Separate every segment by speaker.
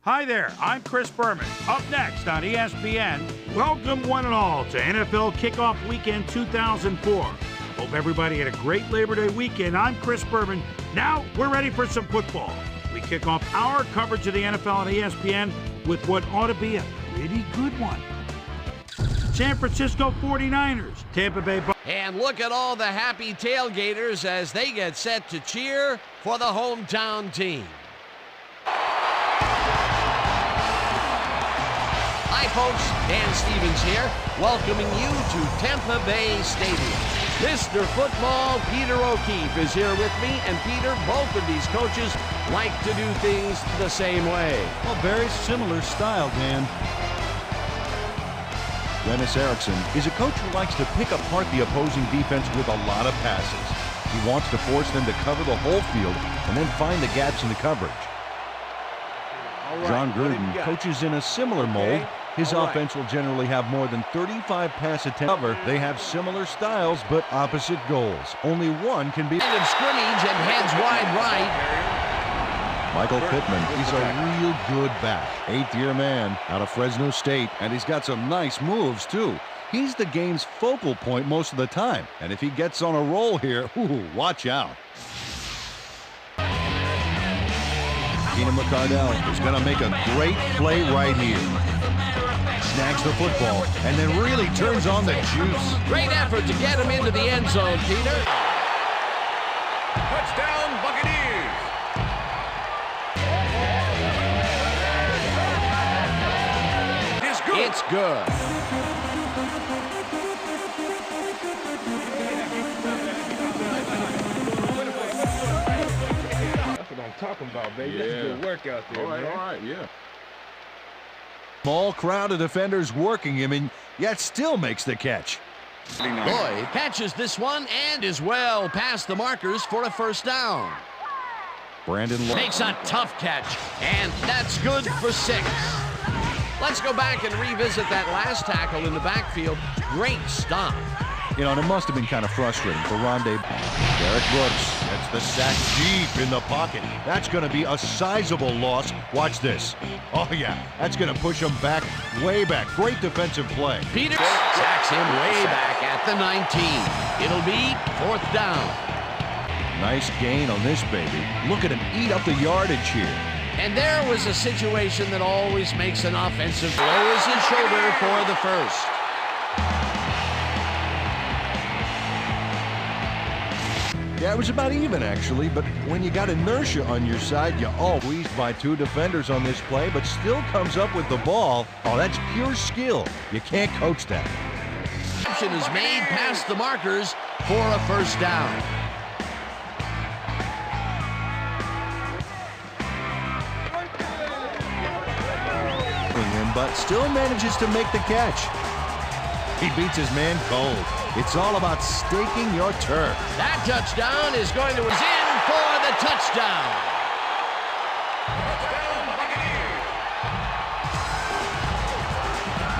Speaker 1: Hi there, I'm Chris Berman. Up next on ESPN, welcome one and all to NFL Kickoff Weekend 2004. Hope everybody had a great Labor Day weekend. I'm Chris Berman. Now we're ready for some football. We kick off our coverage of the NFL on ESPN with what ought to be a pretty good one. San Francisco 49ers, Tampa Bay Bucs.
Speaker 2: And look at all the happy tailgaters as they get set to cheer for the hometown team. Hi folks, Dan Stevens here, welcoming you to Tampa Bay Stadium. Mr. Football, Peter O'Keefe is here with me, and Peter, both of these coaches like to do things the same way.
Speaker 3: Well, very similar style, Dan. Dennis Erickson is a coach who likes to pick apart the opposing defense with a lot of passes. He wants to force them to cover the whole field and then find the gaps in the coverage. John Gruden coaches in a similar mold. His offense will generally have more than 35 pass attempts. They have similar styles, but opposite goals. Only one can be.
Speaker 2: End of scrimmage and heads wide right.
Speaker 3: Michael Pittman, he's a real good back. 8th-year man out of Fresno State, and he's got some nice moves, too. He's the game's focal point most of the time, and if he gets on a roll here, ooh, watch out. Keenan McCardell is going to make a great play right here. Snags the football and then really turns on the juice.
Speaker 2: Great effort to get him into the end zone, Peter.
Speaker 4: Touchdown, Buccaneers. It's good.
Speaker 2: It's good.
Speaker 4: That's what I'm talking about, baby. That's good work out there, man.
Speaker 5: All right, yeah.
Speaker 3: Small crowd of defenders working him, and yet still makes the catch.
Speaker 2: Lloyd catches this one and is well past the markers for a first down.
Speaker 3: Brandon Lloyd
Speaker 2: Makes a tough catch, and that's good for 6. Let's go back and revisit that last tackle in the backfield. Great stop.
Speaker 3: You know, and it must have been kind of frustrating for Rondé. Derek Brooks gets the sack deep in the pocket. That's going to be a sizable loss. Watch this. Oh, yeah, that's going to push him back, way back. Great defensive play.
Speaker 2: Peter sacks him way back at the 19. It'll be 4th down.
Speaker 3: Nice gain on this baby. Look at him eat up the yardage here.
Speaker 2: And there was a situation that always makes an offensive lowers his shoulder for the first.
Speaker 3: Yeah, it was about even, actually, but when you got inertia on your side, you always by 2 defenders on this play, but still comes up with the ball. Oh, that's pure skill. You can't coach that.
Speaker 2: Option is made past the markers for a first down.
Speaker 3: But still manages to make the catch. He beats his man cold. It's all about staking your turf.
Speaker 2: That touchdown is going to is in for the touchdown.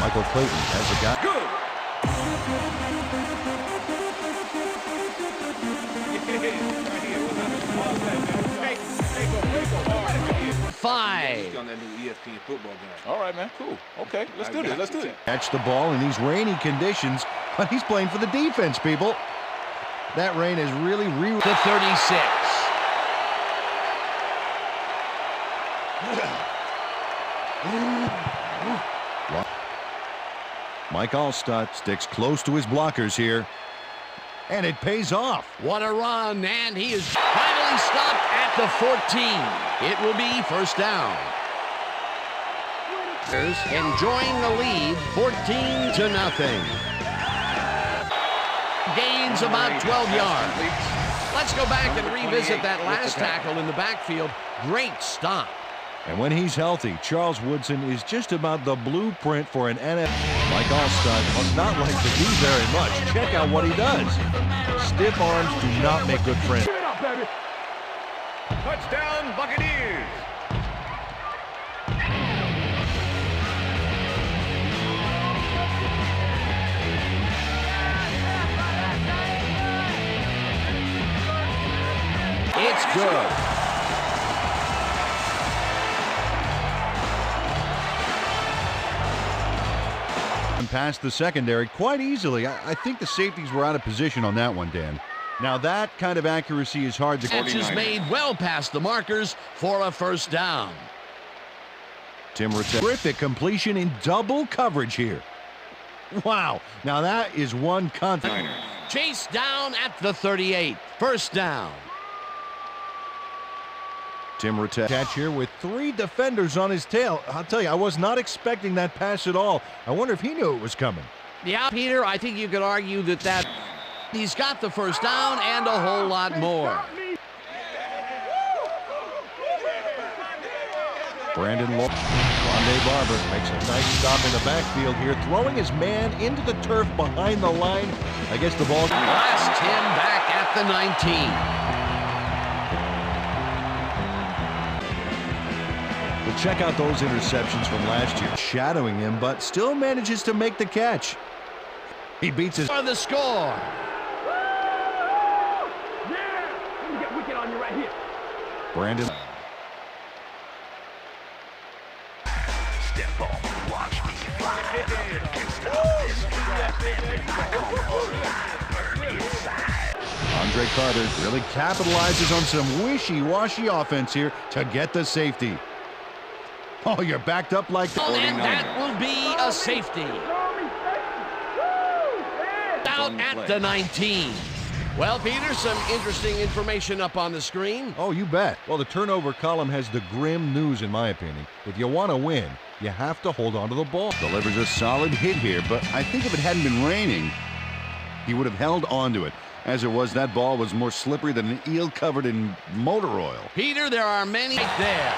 Speaker 3: Michael Clayton has a guy.
Speaker 4: Good.
Speaker 2: 5.
Speaker 4: On that new ESPN football game.
Speaker 5: All right, man. Cool. Okay, let's do this. Let's do it.
Speaker 3: Catch the ball in these rainy conditions, but he's playing for the defense, people. That rain is really
Speaker 2: The 36.
Speaker 3: Mike Allstott sticks close to his blockers here, and it pays off.
Speaker 2: What a run, and he is finally stopped at the 14. It will be first down. Enjoying the lead, 14-0. Gains about 12 yards. Let's go back and revisit that last tackle in the backfield. Great stop.
Speaker 3: And when he's healthy, Charles Woodson is just about the blueprint for an NFL. Mike Allstott must not like to do very much. Check out what he does. Stiff arms do not make good friends.
Speaker 4: Give it up, baby. Touchdown, Buccaneers.
Speaker 2: It's good.
Speaker 3: Past the secondary quite easily. I think the safeties were out of position on that one, Dan. Now that kind of accuracy is hard to
Speaker 2: catch is made well past the markers for a first down.
Speaker 3: T.Rattay. Terrific completion in double coverage here. Wow. Now that is one confident.
Speaker 2: Chase down at the 38. First down.
Speaker 3: T.Rattay. Catch here with 3 defenders on his tail. I'll tell you, I was not expecting that pass at all. I wonder if he knew it was coming.
Speaker 2: Yeah, Peter, I think you could argue that he's got the first down and a whole lot more.
Speaker 3: Brandon Lloyd. Rondé Barber makes a nice stop in the backfield here, throwing his man into the turf behind the line. I guess the ball
Speaker 2: blasts him back at the 19.
Speaker 3: We'll check out those interceptions from last year. Shadowing him, but still manages to make the catch. He beats his...
Speaker 2: For the score.
Speaker 4: Let me get wicked on you right here.
Speaker 3: Brandon.
Speaker 6: Step on, watch me fly.
Speaker 3: Carter really capitalizes on some wishy-washy offense here to get the safety. Oh, you're backed up like that.
Speaker 2: And that will be a safety. Out at the 19. Well, Peter, some interesting information up on the screen.
Speaker 3: Oh, you bet. Well, the turnover column has the grim news, in my opinion. If you want to win, you have to hold on to the ball. Delivers a solid hit here, but I think if it hadn't been raining, he would have held on to it. As it was, that ball was more slippery than an eel covered in motor oil.
Speaker 2: Peter, there are many there.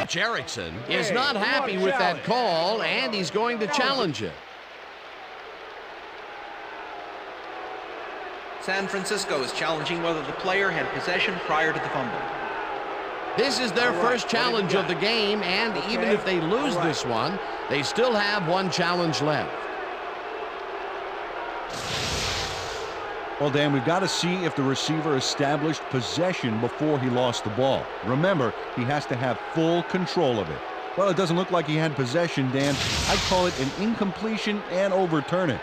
Speaker 2: J.Robertson is not happy with that call, and he's going to challenge it.
Speaker 7: San Francisco is challenging whether the player had possession prior to the fumble.
Speaker 2: This is their first challenge of the game, and even if they lose this one, they still have one challenge left.
Speaker 3: Well, Dan, we've got to see if the receiver established possession before he lost the ball. Remember, he has to have full control of it. Well, it doesn't look like he had possession, Dan. I'd call it an incompletion and overturn it.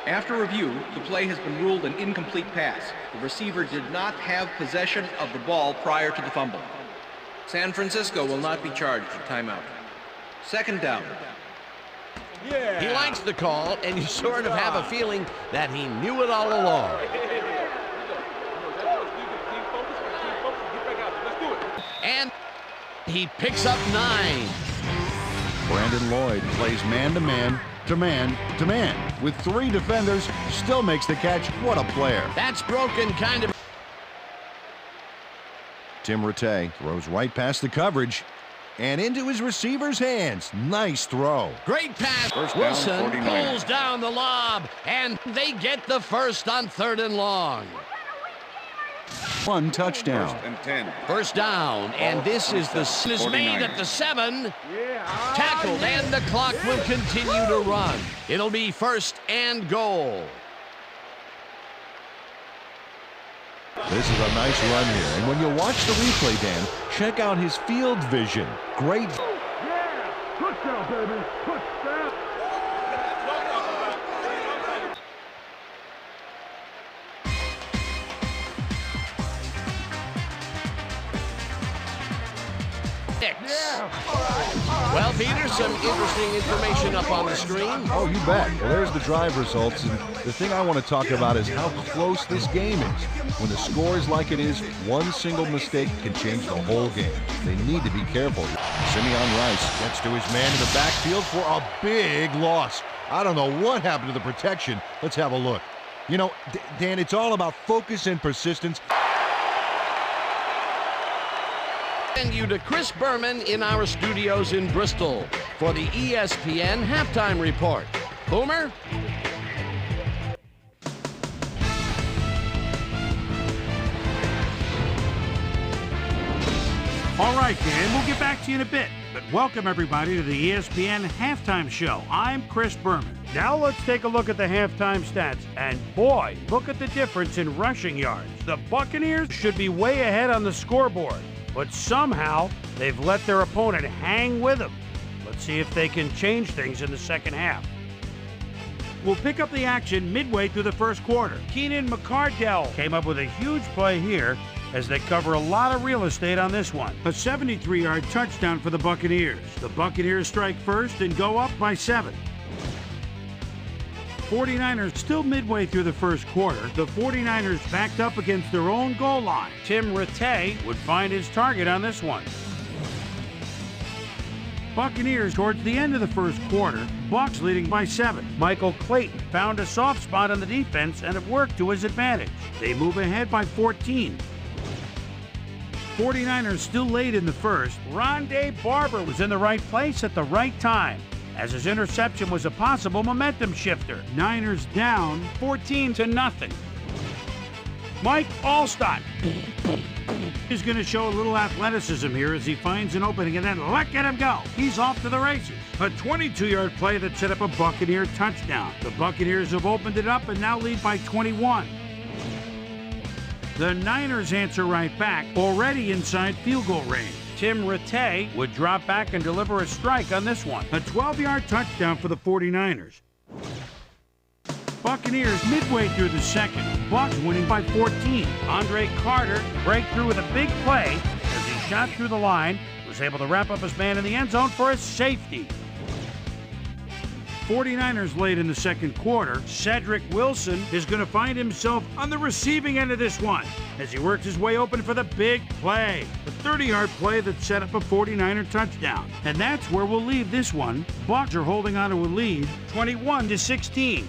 Speaker 7: After review, the play has been ruled an incomplete pass. The receiver did not have possession of the ball prior to the fumble. San Francisco will not be charged for timeout. Second down.
Speaker 2: Yeah. He likes the call, and you sort of have a feeling that he knew it all along. And he picks up 9.
Speaker 3: Brandon Lloyd plays man-to-man, to man, to man. With 3 defenders, still makes the catch. What a player.
Speaker 2: That's broken kind of.
Speaker 3: T.Rattay throws right past the coverage and into his receiver's hands. Nice throw.
Speaker 2: Great pass. Wilson pulls down the lob, and they get the first on 3rd and long.
Speaker 3: 1 touchdown.
Speaker 5: 1st and 10.
Speaker 2: First down, and this is the is made at the 7. Tackled, and the clock will continue to run. It'll be 1st and goal.
Speaker 3: This is a nice run here, and when you watch the replay, Dan, check out his field vision. Great.
Speaker 4: Yeah! Touchdown, baby! Touchdown!
Speaker 2: Well, Peter, some interesting information up on the screen.
Speaker 3: Oh, you bet. Well, there's the drive results, and the thing I want to talk about is how close this game is. When the score is like it is, one single mistake can change the whole game. They need to be careful. Simeon Rice gets to his man in the backfield for a big loss. I don't know what happened to the protection. Let's have a look. You know, Dan, it's all about focus and persistence.
Speaker 2: Thank you to Chris Berman in our studios in Bristol for the ESPN Halftime Report. Boomer?
Speaker 1: All right, Dan, we'll get back to you in a bit. and welcome everybody to the ESPN Halftime Show. I'm Chris Berman. Now let's take a look at the halftime stats, and boy, look at the difference in rushing yards. The Buccaneers should be way ahead on the scoreboard, but somehow they've let their opponent hang with them. Let's see if they can change things in the second half. We'll pick up the action midway through the first quarter. Keenan McCardell came up with a huge play here as they cover a lot of real estate on this one. A 73-yard touchdown for the Buccaneers. The Buccaneers strike first and go up by 7. 49ers still midway through the first quarter. The 49ers backed up against their own goal line. T.Rattay would find his target on this one. Buccaneers towards the end of the first quarter. Bucs leading by 7. Michael Clayton found a soft spot on the defense and it worked to his advantage. They move ahead by 14. 49ers still late in the first. Rondé Barber was in the right place at the right time, as his interception was a possible momentum shifter. Niners down 14-0. Mike Allstott is going to show a little athleticism here as he finds an opening and then look at him go. He's off to the races. A 22-yard play that set up a Buccaneer touchdown. The Buccaneers have opened it up and now lead by 21. The Niners answer right back, already inside field goal range. T.Rattay would drop back and deliver a strike on this one. A 12-yard touchdown for the 49ers. Buccaneers midway through the second. Bucs winning by 14. A.Carter break through with a big play as he shot through the line, was able to wrap up his man in the end zone for a safety. 49ers late in the second quarter. C.Wilson is going to find himself on the receiving end of this one as he works his way open for the big play. A 30-yard play that set up a 49er touchdown. And that's where we'll leave this one. Bucs are holding on to a lead, 21-16.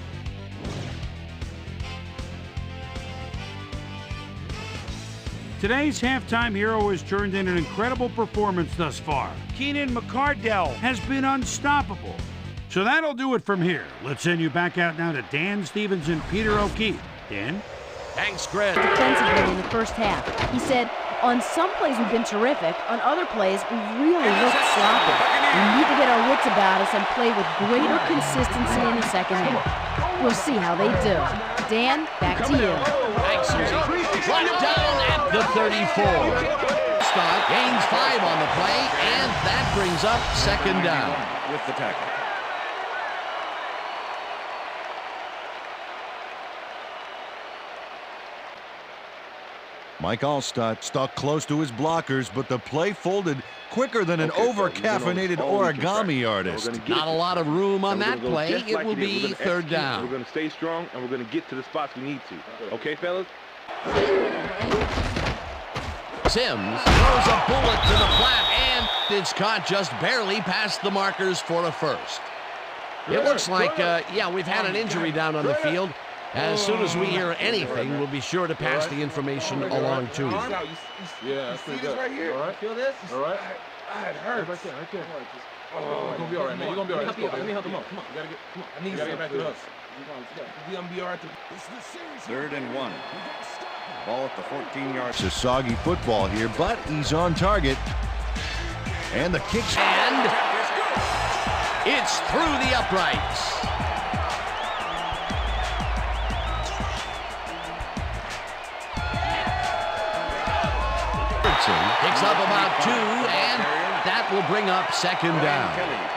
Speaker 1: Today's halftime hero has turned in an incredible performance thus far. Keenan McCardell has been unstoppable. So that'll do it from here. Let's send you back out now to Dan Stevens and Peter O'Keefe. Dan?
Speaker 2: Thanks, Chris.
Speaker 8: Defensively in the first half. He said, on some plays we've been terrific. On other plays, we really looked sloppy. We need to get our wits about us and play with greater consistency in the second half. We'll see how they do. Dan, back to you.
Speaker 2: Thanks, Susie. Brought down at the 34. Start gains 5 on the play, and that brings up second down.
Speaker 5: With the tackle.
Speaker 3: Mike Allstott stuck close to his blockers, but the play folded quicker than an over-caffeinated origami artist.
Speaker 2: Not a lot of room on that play. It will be third down.
Speaker 4: We're going to stay strong, and we're going to get to the spots we need to. Okay, fellas?
Speaker 2: Sims throws a bullet to the flat, and it's caught just barely past the markers for a first. It looks like, we've had an injury down on the field. As soon as we hear anything, we'll be sure to pass the information along to you.
Speaker 4: Yeah, that's pretty good. Right here. All right. Feel this? All right. It hurts. Right there. Oh, you're going to be all right, man. You're going to be all right. Let me help him up. Come on. You got to get, come on. I need you to get back to the house. You're going to be all right.
Speaker 5: 3rd and 1. Ball at the 14-yard.
Speaker 3: It's a soggy football here, but he's on target. And the kick's...
Speaker 2: And it's through the uprights. Picks up about 2, and that will bring up second down.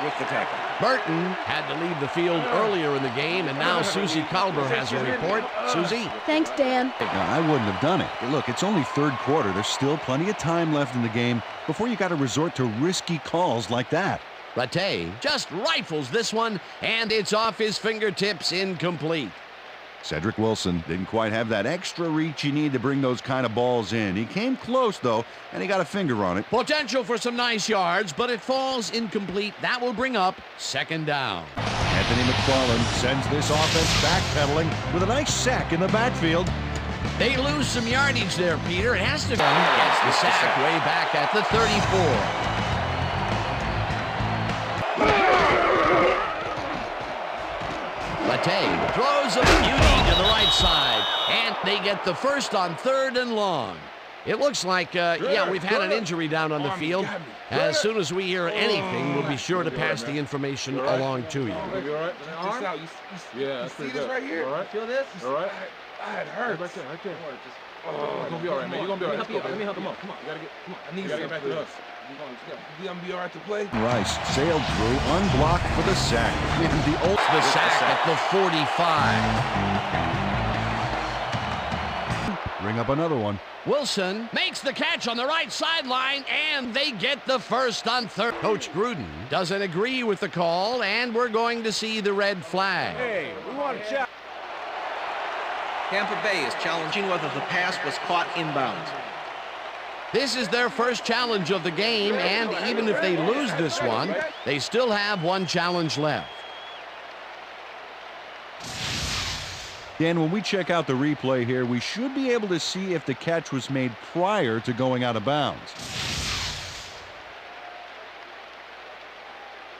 Speaker 5: With the tackle.
Speaker 2: Burton had to leave the field earlier in the game, and now Susie Culber has a report. Susie?
Speaker 8: Thanks, Dan.
Speaker 3: Now, I wouldn't have done it. Look, it's only third quarter. There's still plenty of time left in the game before you got to resort to risky calls like that.
Speaker 2: Rattay just rifles this one, and it's off his fingertips, incomplete.
Speaker 3: C.Wilson didn't quite have that extra reach you need to bring those kind of balls in. He came close, though, and he got a finger on it.
Speaker 2: Potential for some nice yards, but it falls incomplete. That will bring up second down.
Speaker 3: Anthony McFarland sends this offense backpedaling with a nice sack in the backfield.
Speaker 2: They lose some yardage there, Peter. It has to go. Gets the sack way back at the 34. Rattay throws a beauty to the right side, and they get the first on 3rd and long. It looks like, yeah, we've had an injury down on the field. As soon as we hear anything, we'll be sure to pass the information along to you.
Speaker 4: You all right? Just out. Yeah, that's pretty good. Right here? All right. Feel this? All right. It hurts. Right there. You're going to be all right, man. You're going to be all right. Let me help him up. Come on. You got to get, come on. I need you to get back to us. I'm going to be all right to play.
Speaker 3: Rice sailed through, unblocked for the sack.
Speaker 2: The sack at the 45.
Speaker 3: Bring up another one.
Speaker 2: Wilson makes the catch on the right sideline, and they get the first on third. Coach Gruden doesn't agree with the call, and we're going to see the red flag.
Speaker 9: Hey, we want to check.
Speaker 7: Tampa Bay is challenging whether the pass was caught inbounds.
Speaker 2: This is their first challenge of the game, and even if they lose this one, they still have one challenge left.
Speaker 3: Dan, when we check out the replay here, we should be able to see if the catch was made prior to going out of bounds.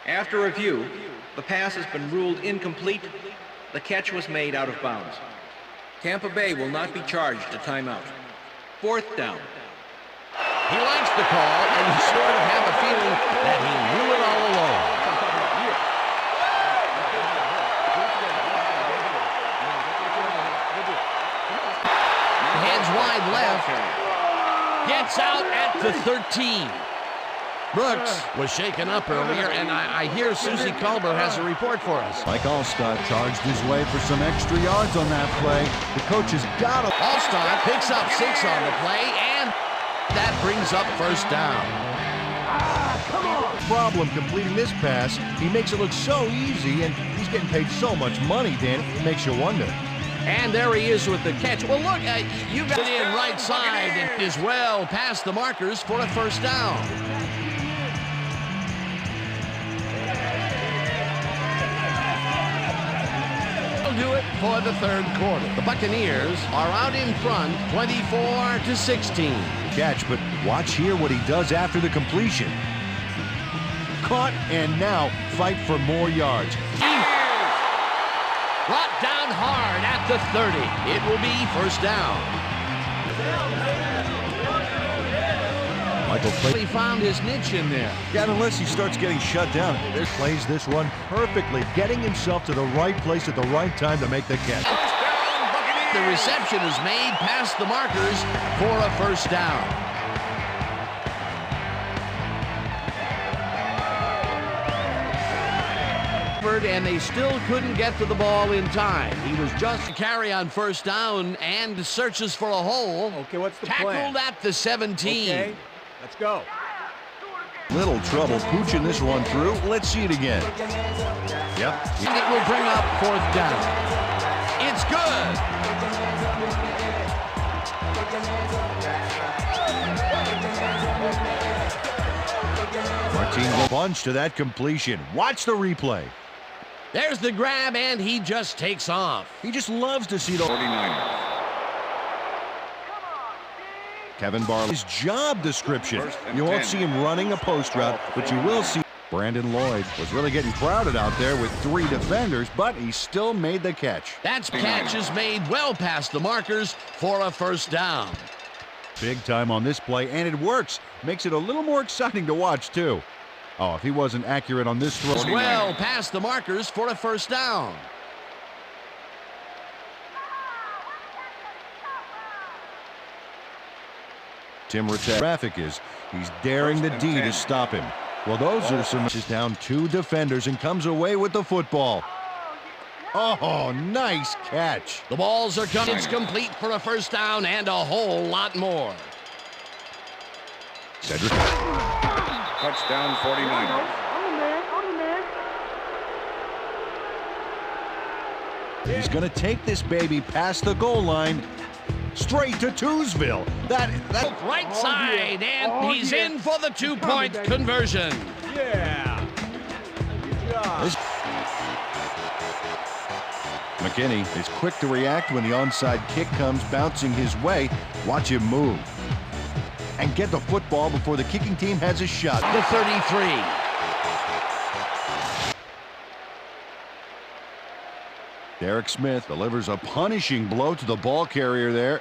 Speaker 7: After review, the pass has been ruled incomplete. The catch was made out of bounds. Tampa Bay will not be charged a timeout. Fourth down.
Speaker 2: He likes the call, and you sort of have a feeling that he knew it all along. Heads wide left. Gets out at the 13. Brooks was shaken up earlier, and I hear Susie Culber has a report for us.
Speaker 3: Mike Allstott charged his way for some extra yards on that play. The coach has got to.
Speaker 2: Allstott picks up 6 on the play, and that brings up first down.
Speaker 3: Come on! Problem completing this pass. He makes it look so easy, and he's getting paid so much money, Dan. It makes you wonder.
Speaker 2: And there he is with the catch. Well, look, you got it in right side and is well past the markers for a first down. Will do it for the third quarter. The Buccaneers are out in front, 24-16.
Speaker 3: Catch, but watch here what he does after the completion. Caught, and now fight for more yards.
Speaker 2: Brought down hard at the 30. It will be first down.
Speaker 3: Michael
Speaker 2: He found his niche in there.
Speaker 3: Yeah, unless he starts getting shut down. He plays this one perfectly, getting himself to the right place at the right time to make the catch.
Speaker 2: The reception is made past the markers for a first down. And they still couldn't get to the ball in time. He was just a carry on first down and searches for a hole.
Speaker 9: Okay, what's the
Speaker 2: plan? Tackled at the 17.
Speaker 9: Okay, let's go.
Speaker 3: Little trouble pooching this one through. Let's see it again. Yep.
Speaker 2: And it will bring up fourth down. It's good.
Speaker 3: Martin bunch to that completion. Watch the replay.
Speaker 2: There's the grab, and he just takes off.
Speaker 3: He just loves to see the
Speaker 5: 49ers.
Speaker 3: K.Barlow. His job description. You won't see him running a post route, but you will see Brandon Lloyd was really getting crowded out there with 3 defenders, but he still made the catch.
Speaker 2: That catch is made well past the markers for a first down.
Speaker 3: Big time on this play, and it works. Makes it a little more exciting to watch, too. Oh, if he wasn't accurate on this throw.
Speaker 2: Well past the markers for a first down.
Speaker 3: T.Rattay. Traffic is. He's daring the D to stop him. Well, those are some. Is down 2 defenders and comes away with the football. Oh, nice catch.
Speaker 2: The balls are coming. It's complete for a first down and a whole lot more.
Speaker 3: Cedric.
Speaker 5: Touchdown 49ers.
Speaker 3: He's going to take this baby past the goal line, straight to Twosville. That
Speaker 2: right side, and he's in for the 2-point conversion.
Speaker 9: Yeah. Good job.
Speaker 3: McKinney is quick to react when the onside kick comes bouncing his way. Watch him move and get the football before the kicking team has a shot.
Speaker 2: The 33.
Speaker 3: Derek Smith delivers a punishing blow to the ball carrier there.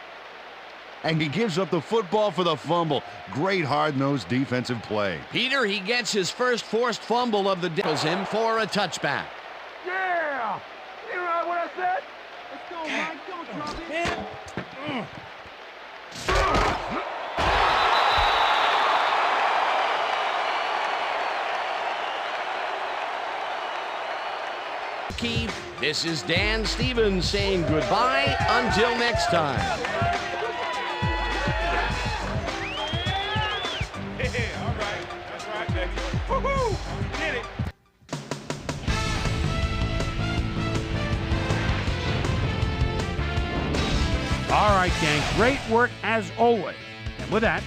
Speaker 3: and he gives up the football for the fumble. Great hard-nosed defensive play.
Speaker 2: Peter, he gets his first forced fumble of the day. Goes him for a touchback.
Speaker 4: Yeah! You know what I said? Let's go, Mike. Come on, man.
Speaker 2: This is Dan Stevens saying goodbye until next time.
Speaker 4: Yeah, all right. That's right, baby. Woohoo! Did it.
Speaker 1: All right, gang, great work as always. And with that,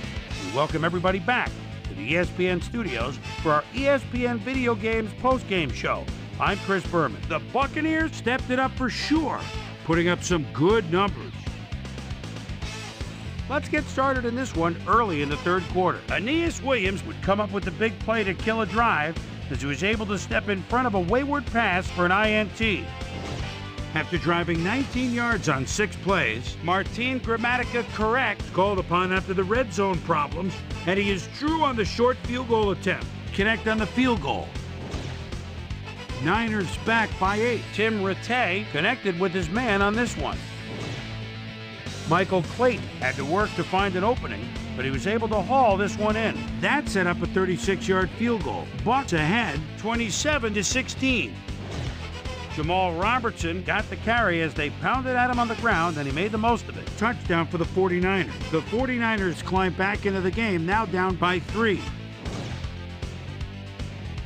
Speaker 1: we welcome everybody back to the ESPN studios for our ESPN Video Games postgame show. I'm Chris Berman. The Buccaneers stepped it up for sure, putting up some good numbers. Let's get started in this one early in the third quarter. Aeneas Williams would come up with the big play to kill a drive as he was able to step in front of a wayward pass for an INT. After driving 19 yards on 6 plays, Martin Gramatica corrects called upon after the red zone problems, and he is true on the short field goal attempt. Connect on the field goal. Niners back by 8. T.Rattay connected with his man on this one. Michael Clayton had to work to find an opening, but he was able to haul this one in. That set up a 36-yard field goal. Bucs ahead 27-16. J.Robertson got the carry as they pounded at him on the ground, and he made the most of it. Touchdown for the 49ers. The 49ers climb back into the game, now down by 3.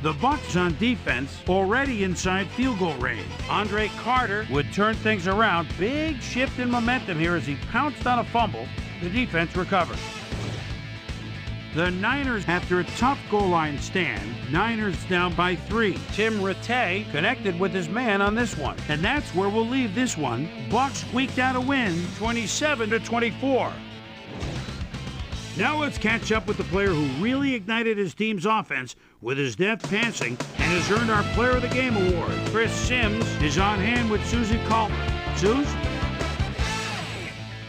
Speaker 1: The Bucs on defense already inside field goal range. A.Carter would turn things around. Big shift in momentum here as he pounced on a fumble. The defense recovers. The Niners, after a tough goal line stand, Niners down by 3. T.Rattay connected with his man on this one. And that's where we'll leave this one. Bucs squeaked out a win, 27-24. Now let's catch up with the player who really ignited his team's offense with his deft passing and has earned our Player of the Game award. Chris Sims is on hand with Susie Calder. Suze?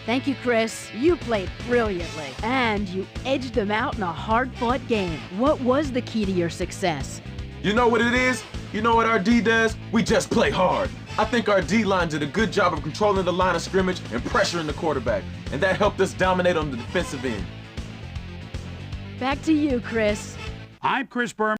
Speaker 8: Thank you, Chris. You played brilliantly, and you edged them out in a hard-fought game. What was the key to your success?
Speaker 4: You know what it is? You know what our D does? We just play hard. I think our D-line did a good job of controlling the line of scrimmage and pressuring the quarterback, and that helped us dominate on the defensive end.
Speaker 8: Back to you, Chris.
Speaker 1: I'm Chris Berman.